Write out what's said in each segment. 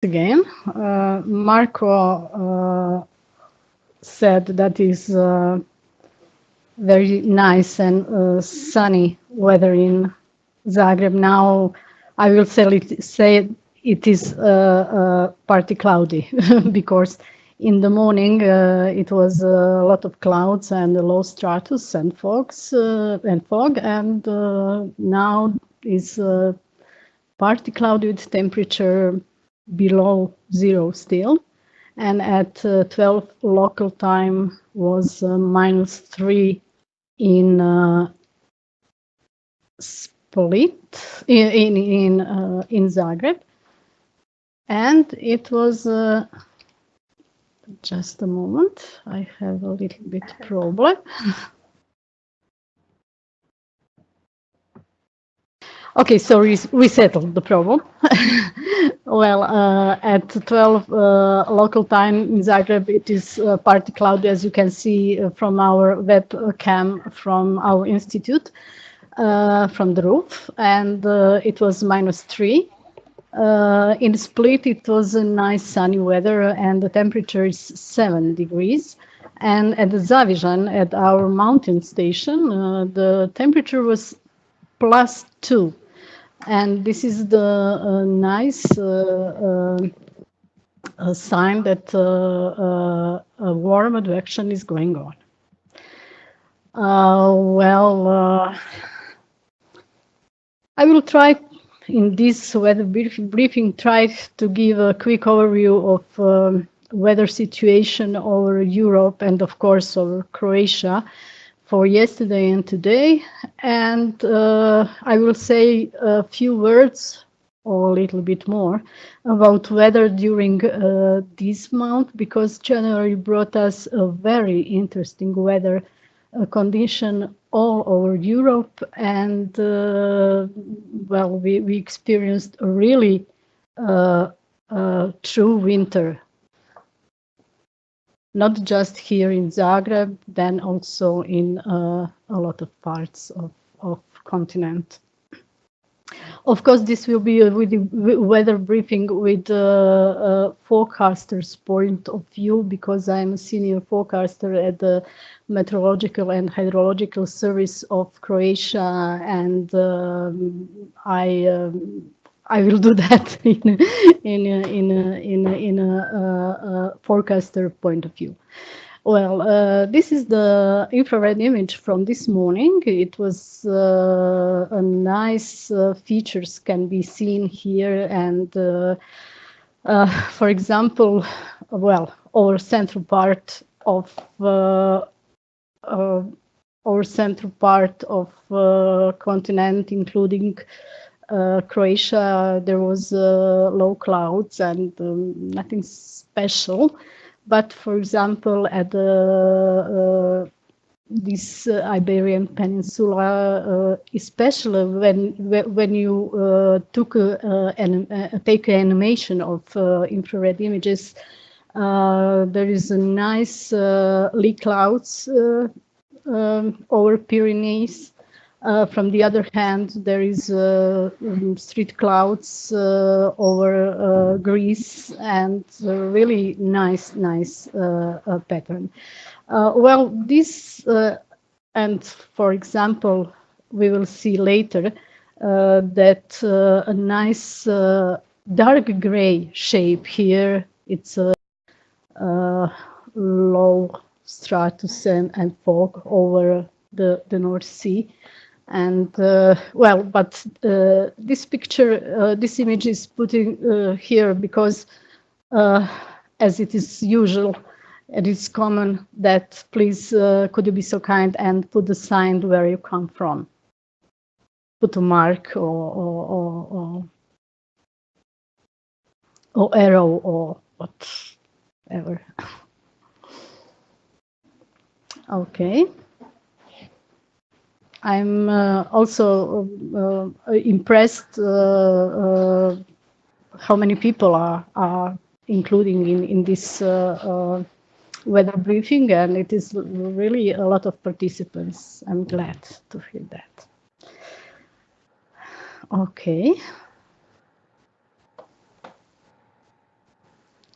again. Marco said that is very nice and sunny weather in Zagreb. Now I will say it is partly cloudy because in the morning it was a lot of clouds and low stratus and fog, and now is partly cloudy with temperature below zero still, and at 12 local time was -3 in Split in Zagreb, and it was just a moment. I have a little bit problem. Okay, so we settled the problem. Well, at 12 local time in Zagreb, it is partly cloudy, as you can see from our webcam from our institute, from the roof, and it was -3. In Split, it was a nice sunny weather, and the temperature is 7 degrees. And at Zavižan, at our mountain station, the temperature was +2. And this is the nice sign that a warm advection is going on. I will try in this weather briefing try to give a quick overview of weather situation over Europe and of course over Croatia for yesterday and today, and I will say a few words or a little bit more about weather during this month, because January brought us a very interesting weather condition all over Europe, and well, we experienced a really true winter. Not just here in Zagreb, then also in a lot of parts of continent. Of course, this will be a weather briefing with a forecaster's point of view, because I'm a senior forecaster at the Meteorological and Hydrological Service of Croatia, and I will do that in a forecaster point of view. Well, this is the infrared image from this morning. It was a nice features can be seen here, and for example, well, our central part of continent, including Croatia, there was low clouds and nothing special. But for example, at this Iberian Peninsula, especially when you take an animation of infrared images, there is a nice lee clouds over Pyrenees. From the other hand, there is street clouds over Greece, and really nice pattern. Well, this and for example, we will see later that a nice dark gray shape here. It's a low stratus and fog over the North Sea. And well, but this picture, this image is putting here because, as it is usual, it is common that please, could you be so kind and put the sign where you come from, put a mark or arrow or whatever. Okay. I'm also impressed how many people are including in this weather briefing, and it is really a lot of participants. I'm glad to hear that. Okay.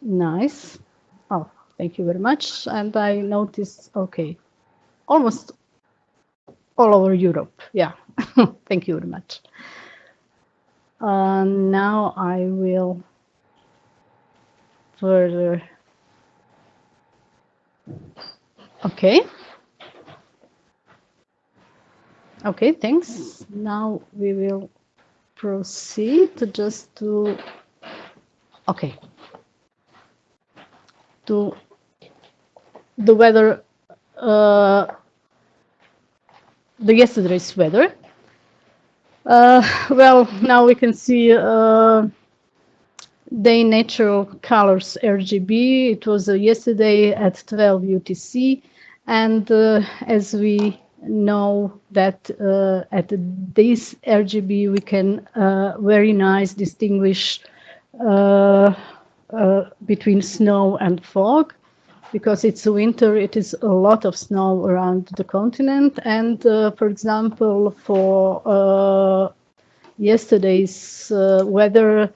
Nice. Oh, thank you very much. And I noticed, okay, almost all over Europe. Yeah, thank you very much. Now I will further. Okay. Okay, thanks. Now we will proceed to just to, okay, to the weather, the yesterday's weather. Well, now we can see day natural colors RGB. It was yesterday at 12 UTC, and as we know that at this RGB we can very nice distinguish between snow and fog, because it's winter. It is a lot of snow around the continent, and for example, for yesterday's weather,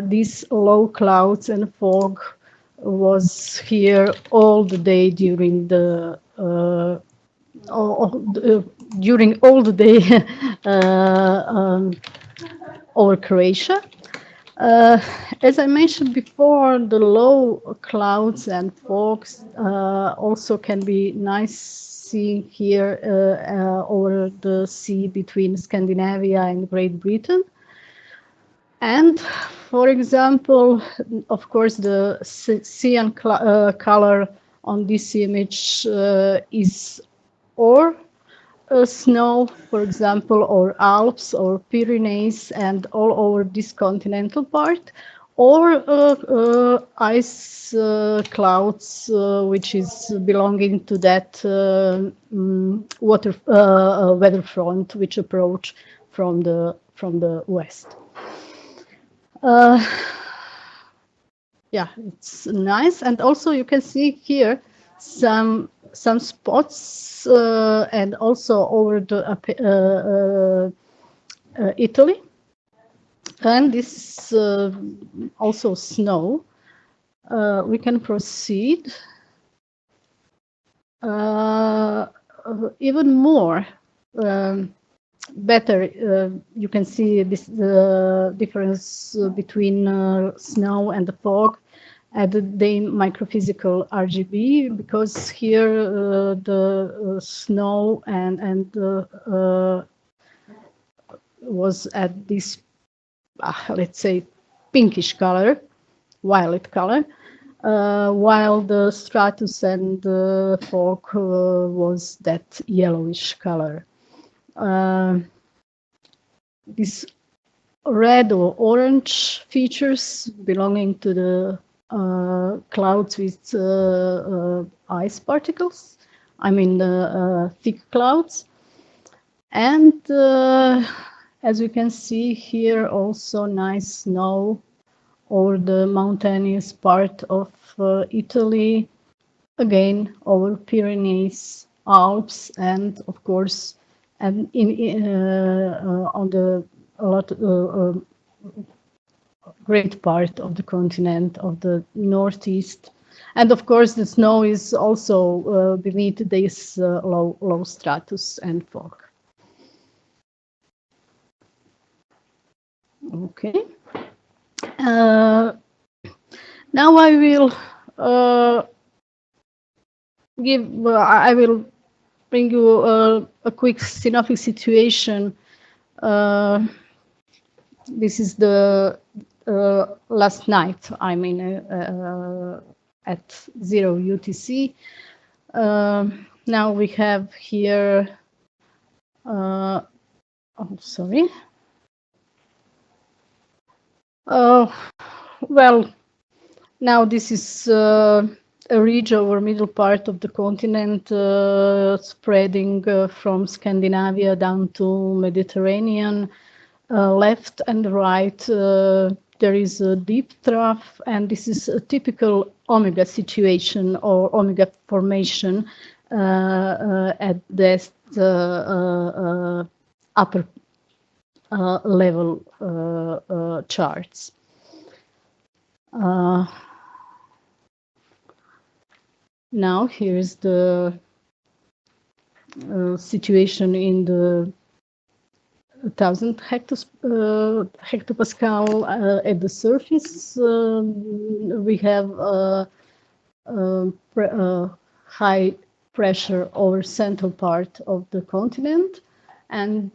these low clouds and fog was here all the day during the during all the day over Croatia. As I mentioned before, the low clouds and fogs also can be nice seeing here over the sea between Scandinavia and Great Britain. And for example, of course, the cyan color on this image is or snow, for example, or Alps or Pyrenees and all over this continental part, or ice clouds, which is belonging to that weather front which approach from the west. Yeah, it's nice, and also you can see here some spots and also over the Italy, and this also snow. We can proceed even more. Better, you can see this difference between snow and the fog at the microphysical RGB, because here the snow and was at this let's say pinkish color, violet color, while the stratus and the fog was that yellowish color. These red or orange features belonging to the clouds with ice particles, I mean the thick clouds. And as you can see here, also nice snow over the mountainous part of Italy, again over Pyrenees, Alps, and of course, and on the great part of the continent of the northeast, and of course the snow is also beneath this low stratus and fog. Okay. Now I will I will bring you a quick synoptic situation. This is the last night, I mean, at 0 UTC. Now we have here, oh, sorry. Well, now this is a ridge over middle part of the continent, spreading from Scandinavia down to Mediterranean. Left and right, there is a deep trough, and this is a typical omega situation or omega formation at this upper level charts. Now here's the situation in the 1000 hectopascal at the surface. We have high pressure over central part of the continent, and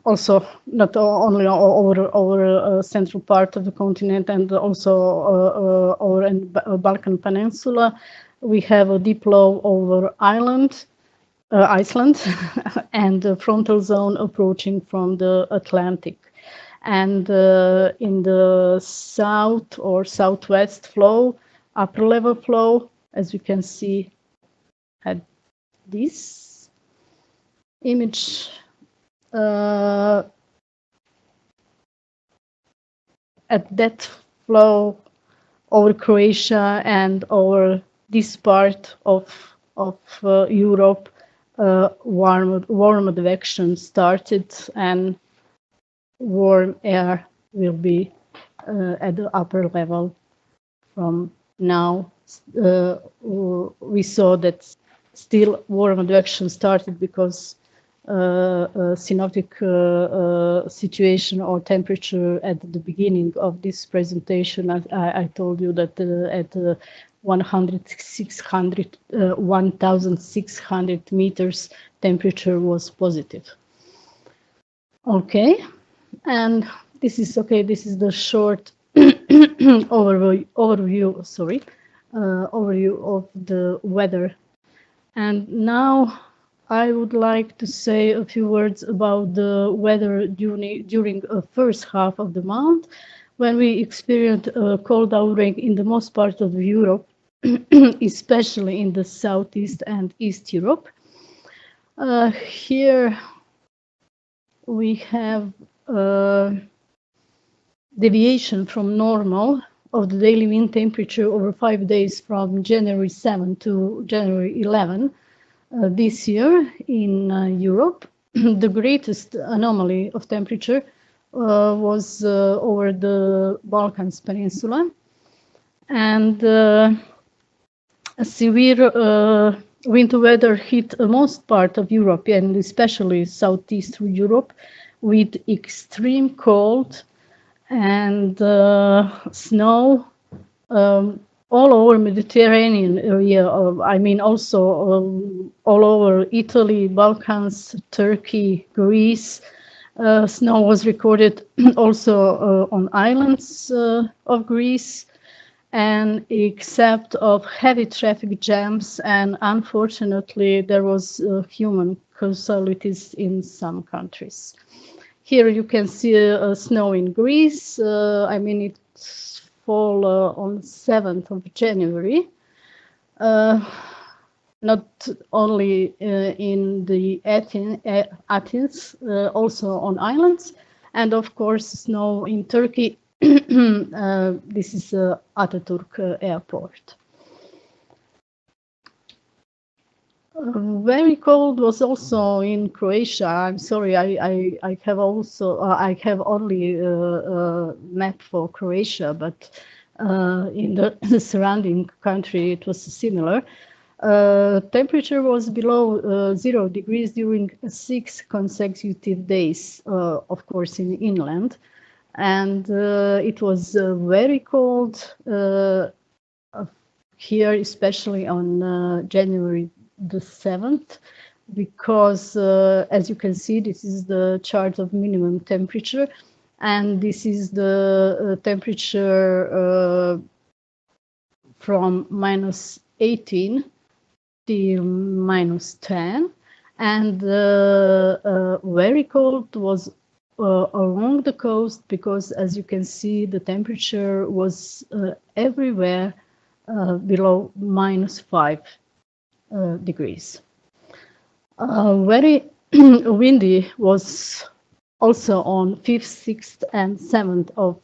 also not only over central part of the continent, and also over Balkan Peninsula. We have a deep low over Iceland, and the frontal zone approaching from the Atlantic. And in the south or southwest flow, upper level flow, as you can see, had this image. At that flow over Croatia and over this part of Europe, warm advection started, and warm air will be at the upper level from now. We saw that still warm advection started because synoptic situation or temperature at the beginning of this presentation, I told you that at 1,600 meters temperature was positive. Okay, and this is okay. This is the short overview of the weather. And now I would like to say a few words about the weather during the first half of the month, when we experienced a cold outbreak in the most part of Europe, especially in the southeast and east Europe. Here we have deviation from normal of the daily mean temperature over 5 days from January 7 to January 11. This year in Europe. The greatest anomaly of temperature was over the Balkans Peninsula, and a severe winter weather hit most part of Europe, and especially southeast Europe, with extreme cold and snow all over Mediterranean area. I mean, also all over Italy, Balkans, Turkey, Greece. Snow was recorded also on islands of Greece, and except of heavy traffic jams, and unfortunately there was human casualties in some countries. Here you can see snow in Greece. I mean, it's fall on 7th of January, not only in the Athens, also on islands, and of course snow in Turkey. This is Ataturk airport. Very cold was also in Croatia. I'm sorry, I have also I have only a map for Croatia, but in the surrounding country it was similar. Temperature was below 0 degrees during 6 consecutive days, of course in inland, and it was very cold here, especially on January the 7th, because as you can see, this is the chart of minimum temperature, and this is the temperature from -18 till -10, and very cold was along the coast, because as you can see, the temperature was everywhere below -5 degrees. Very windy was also on 5th, 6th, and 7th of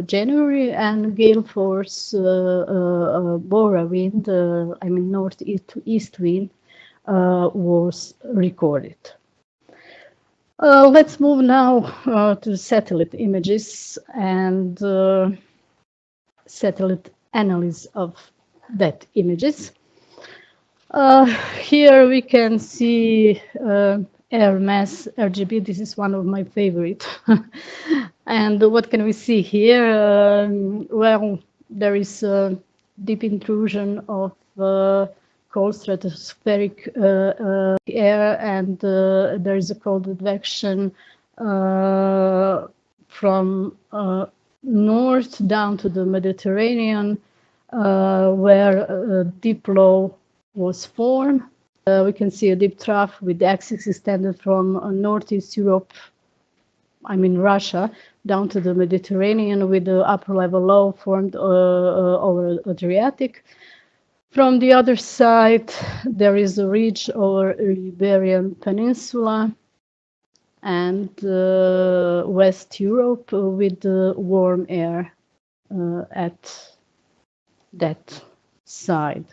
January, and gale force Bora wind, I mean northeast wind, was recorded. Let's move now to satellite images and satellite analysis of that images. Here we can see air mass RGB. This is one of my favorite. And what can we see here? Well, there is a deep intrusion of cold stratospheric air, and there is a cold advection from north down to the Mediterranean, where deep low was formed. We can see a deep trough with the axis extended from northeast Europe, I mean Russia, down to the Mediterranean, with the upper level low formed over Adriatic. From the other side, there is a ridge over Iberian Peninsula and West Europe with warm air at that side.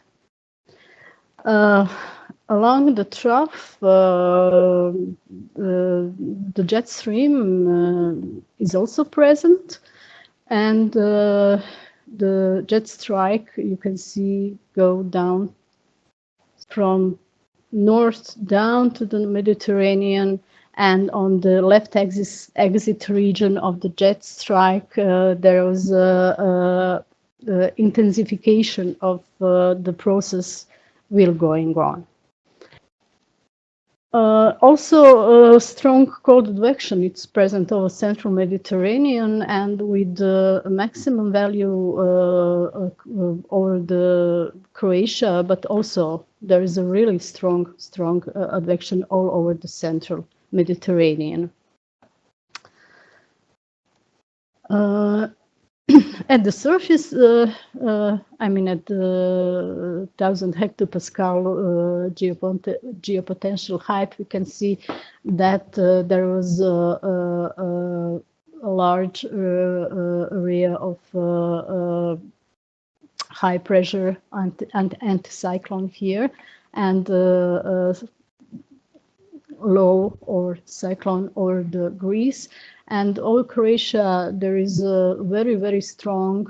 Along the trough, the jet stream is also present, and the jet strike you can see go down from north down to the Mediterranean, and on the left exit region of the jet strike there was intensification of the process will going on. Also, a strong cold advection it's present over central Mediterranean, and with a maximum value over the Croatia, but also there is a really strong advection all over the central Mediterranean. At the surface, I mean at the 1000 hectopascal geopotential height, we can see that there was a large area of high pressure anticyclone here, and low or cyclone over the Greece. And all Croatia, there is a very strong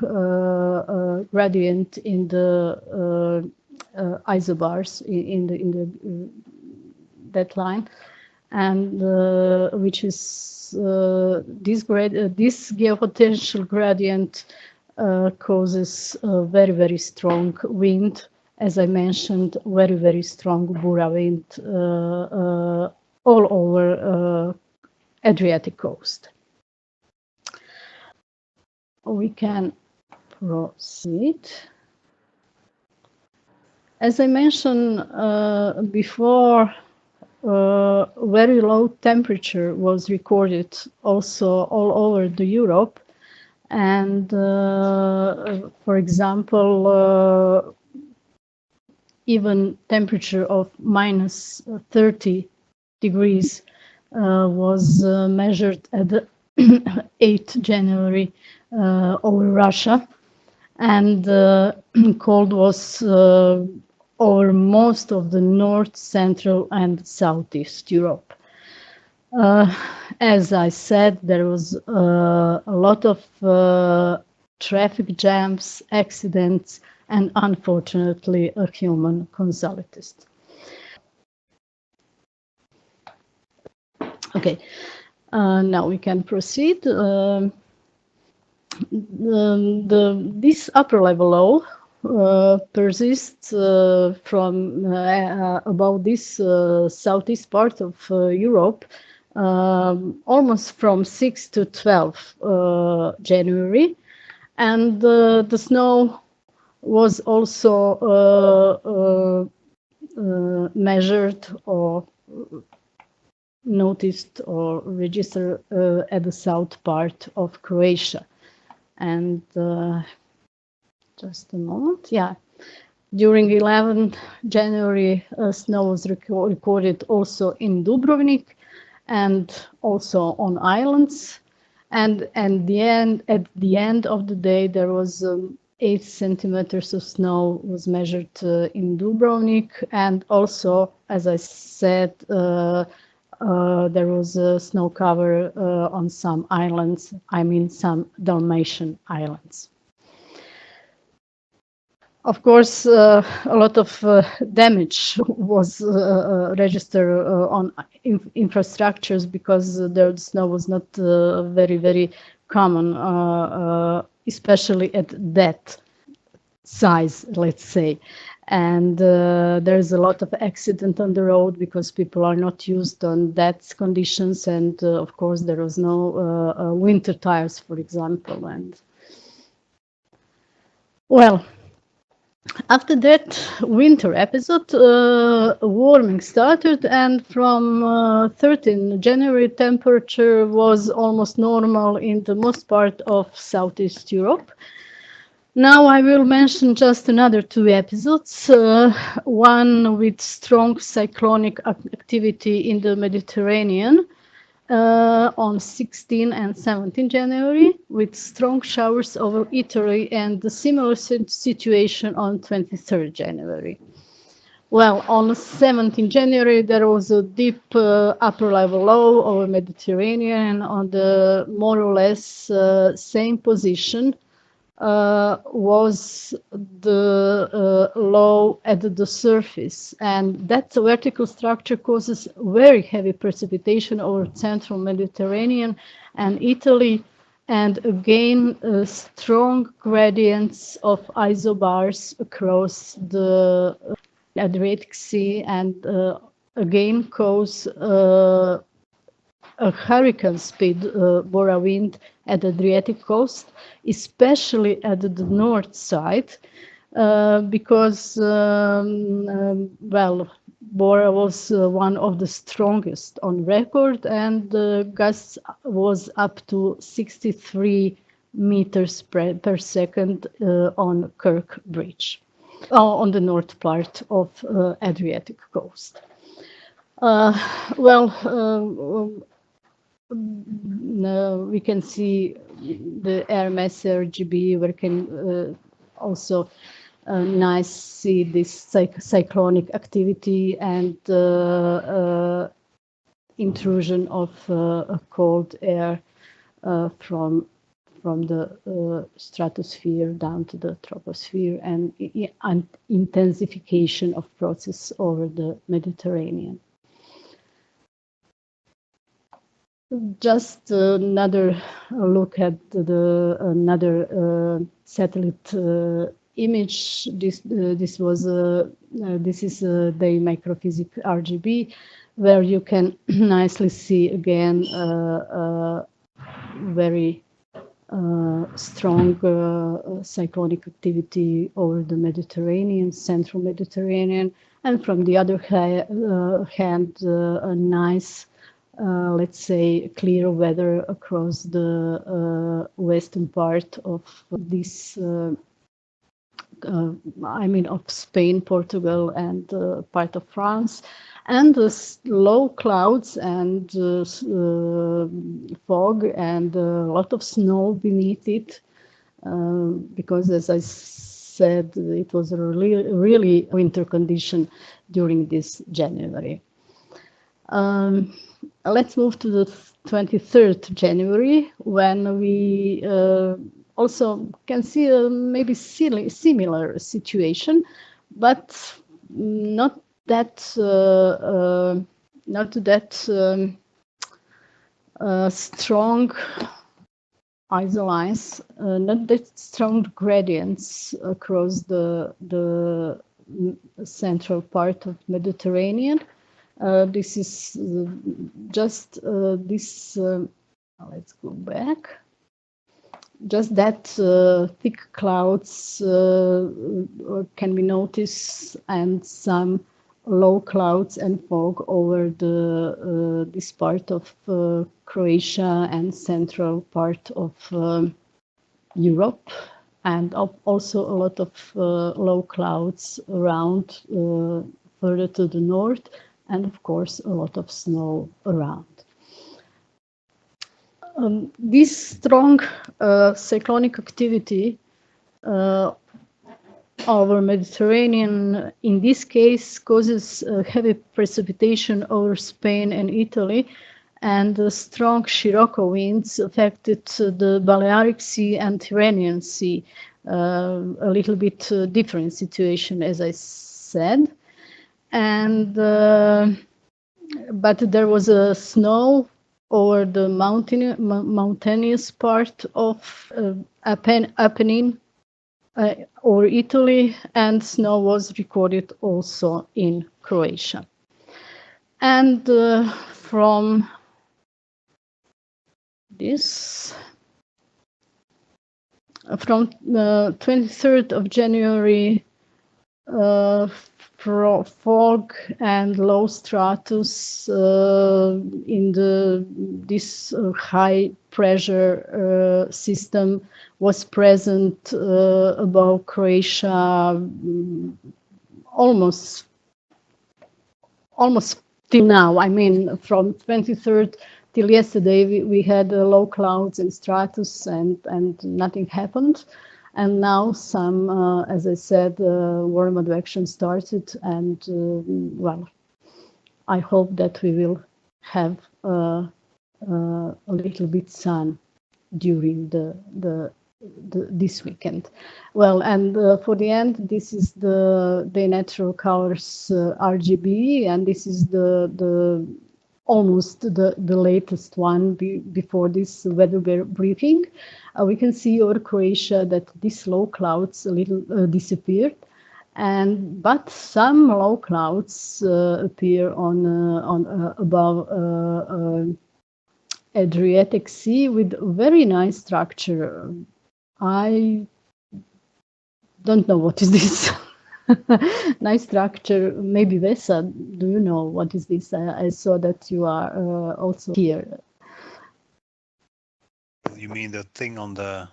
gradient in the isobars in the that line, and which is this geopotential gradient causes a very strong wind. As I mentioned, very strong Bura wind all over Adriatic coast. We can proceed. As I mentioned before, very low temperature was recorded also all over the Europe, and for example, even temperature of minus 30 degrees was measured at the 8th January over Russia, and cold was over most of the north, central, and southeast Europe. As I said, there was a lot of traffic jams, accidents, and unfortunately a human casualties. Okay, now we can proceed. This upper level low persists from about this southeast part of Europe almost from 6 to 12 January, and the snow was also measured or noticed or registered at the south part of Croatia. And just a moment, yeah. During 11 January, snow was recorded also in Dubrovnik and also on islands. And at the end of the day, there was 8 centimeters of snow was measured in Dubrovnik, and also, as I said, there was a snow cover on some islands, I mean some Dalmatian islands. Of course, a lot of damage was registered on infrastructures because the snow was not very, very common, especially at that size, let's say. And there's a lot of accident on the road because people are not used on that conditions. And of course, there was no winter tires, for example. And well, after that winter episode, warming started, and from 13 January, temperature was almost normal in the most part of Southeast Europe. Now I will mention just another two episodes, one with strong cyclonic activity in the Mediterranean, on 16 and 17 January, with strong showers over Italy, and the similar situation on 23rd January. Well, on 17 January, there was a deep upper level low over Mediterranean on the more or less same position. Was the low at the surface, and that vertical structure causes very heavy precipitation over central Mediterranean and Italy, and again strong gradients of isobars across the Adriatic Sea, and again cause a hurricane speed bora wind at the Adriatic coast, especially at the north side, because, well, Bora was one of the strongest on record, and the gusts was up to 63 meters per second on Kirk Bridge, on the north part of Adriatic coast. We can see the air mass RGB, where can also nice see this cyclonic activity and intrusion of cold air from the stratosphere down to the troposphere, and intensification of process over the Mediterranean. Just another look at another satellite image. This is the microphysics RGB, where you can nicely see again very strong cyclonic activity over the Mediterranean, central Mediterranean, and from the other hand, a nice, let's say, clear weather across the western part of this, of Spain, Portugal, and part of France, and the low clouds and fog and a lot of snow beneath it, because, as I said, it was a really winter condition during this January. Let's move to the 23rd January, when we also can see a maybe similar situation, but not that strong isolines, not that strong gradients across the central part of Mediterranean. This is just this, let's go back, just that thick clouds can be noticed, and some low clouds and fog over this part of Croatia and central part of Europe, and also a lot of low clouds around further to the north, and of course a lot of snow around. This strong cyclonic activity over Mediterranean, in this case, causes heavy precipitation over Spain and Italy, and strong Scirocco winds affected the Balearic Sea and Tyrrhenian Sea. a little bit different situation, as I said. And but there was a snow over the mountainous part of Apennine or Italy, and snow was recorded also in Croatia. And from this, from 23rd of January, fog and low stratus in this high pressure system was present above Croatia almost till now. I mean, from 23rd till yesterday, we had low clouds and stratus, and nothing happened. And now some, as I said, warm advection started, and well, I hope that we will have a little bit sun during this weekend. Well, and for the end, this is the natural colors RGB, and this is the almost the latest one before this weather briefing. We can see over Croatia that these low clouds a little disappeared, but some low clouds appear on above Adriatic Sea with very nice structure. I don't know what is this. Nice structure. Maybe Vesa, do you know what is this? I saw that you are also here. You mean the thing on the...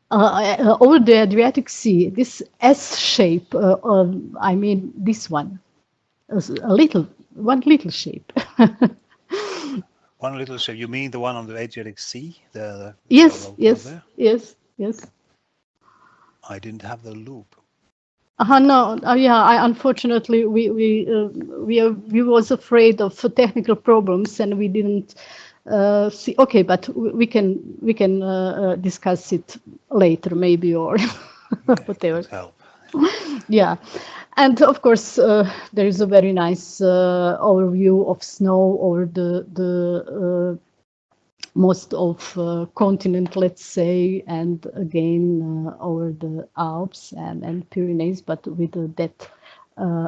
over the Adriatic Sea, this S shape, I mean this one, one little shape. One little shape, you mean the one on the Adriatic Sea? Yes. I didn't have the loop. No, yeah. Unfortunately, we was afraid of technical problems, and we didn't see. Okay, but we can discuss it later, maybe, or whatever. Help. Yeah, and of course there is a very nice overview of snow over the most of continent, let's say, and again over the Alps and Pyrenees, but with that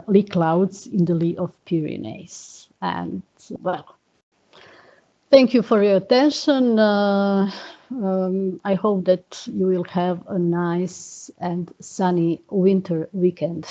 lee clouds in the lee of Pyrenees. And well, thank you for your attention. I hope that you will have a nice and sunny winter weekend.